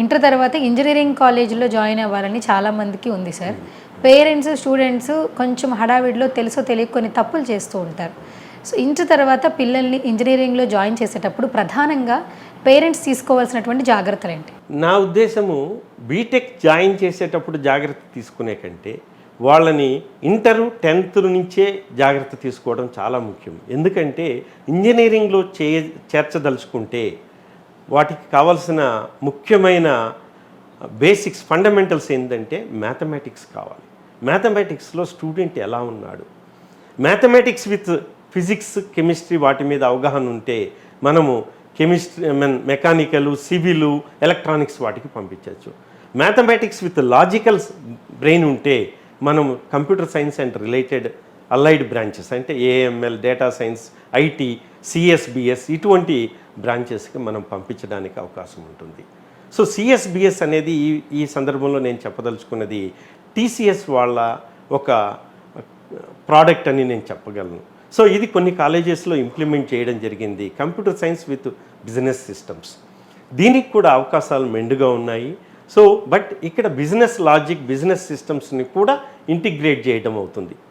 Inter తర్వాత engineering కాలేజీలో join అవ్వాలని చాలామందికి ఉంది సార్. పేరెంట్స్, స్టూడెంట్స్ కొంచెం హడావిడిలో తెలుసో తెలియక కొన్ని తప్పులు చేస్తూ ఉంటారు. సో ఇంటర్ తర్వాత పిల్లల్ని ఇంజనీరింగ్లో జాయిన్ చేసేటప్పుడు ప్రధానంగా పేరెంట్స్ తీసుకోవాల్సినటువంటి జాగ్రత్తలు ఏంటి? నా ఉద్దేశము బీటెక్ జాయిన్ చేసేటప్పుడు జాగ్రత్త తీసుకునే కంటే వాళ్ళని ఇంటరు 10th నుంచే జాగ్రత్త తీసుకోవడం చాలా ముఖ్యం. ఎందుకంటే ఇంజనీరింగ్లో చేర్చదలుచుకుంటే వాటికి కావాల్సిన ముఖ్యమైన బేసిక్స్ ఫండమెంటల్స్ ఏంటంటే మ్యాథమెటిక్స్ కావాలి. మ్యాథమెటిక్స్లో స్టూడెంట్ ఎలా ఉన్నాడు, మ్యాథమెటిక్స్ విత్ ఫిజిక్స్, కెమిస్ట్రీ వాటి మీద అవగాహన ఉంటే మనము కెమిస్ట్రీ, మెకానికల్, సివిల్, ఎలక్ట్రానిక్స్ వాటికి పంపించవచ్చు. మ్యాథమెటిక్స్ విత్ లాజికల్ బ్రెయిన్ ఉంటే మనం computer science and related allied branches అంటే AML, data science, IT, CSBS ఇటువంటి బ్రాంచెస్కి మనం పంపించడానికి అవకాశం ఉంటుంది. సో సిఎస్బిఎస్ అనేది ఈ సందర్భంలో నేను చెప్పదలుచుకున్నది టీసీఎస్ వాళ్ళ ఒక ప్రోడక్ట్ అని నేను చెప్పగలను. సో ఇది కొన్ని కాలేజెస్లో ఇంప్లిమెంట్ చేయడం జరిగింది, computer science with business systems. దీనికి కూడా అవకాశాలు మెండుగా ఉన్నాయి. సో బట్ ఇక్కడ బిజినెస్ లాజిక్, బిజినెస్ సిస్టమ్స్ని కూడా ఇంటిగ్రేట్ చేయడం అవుతుంది.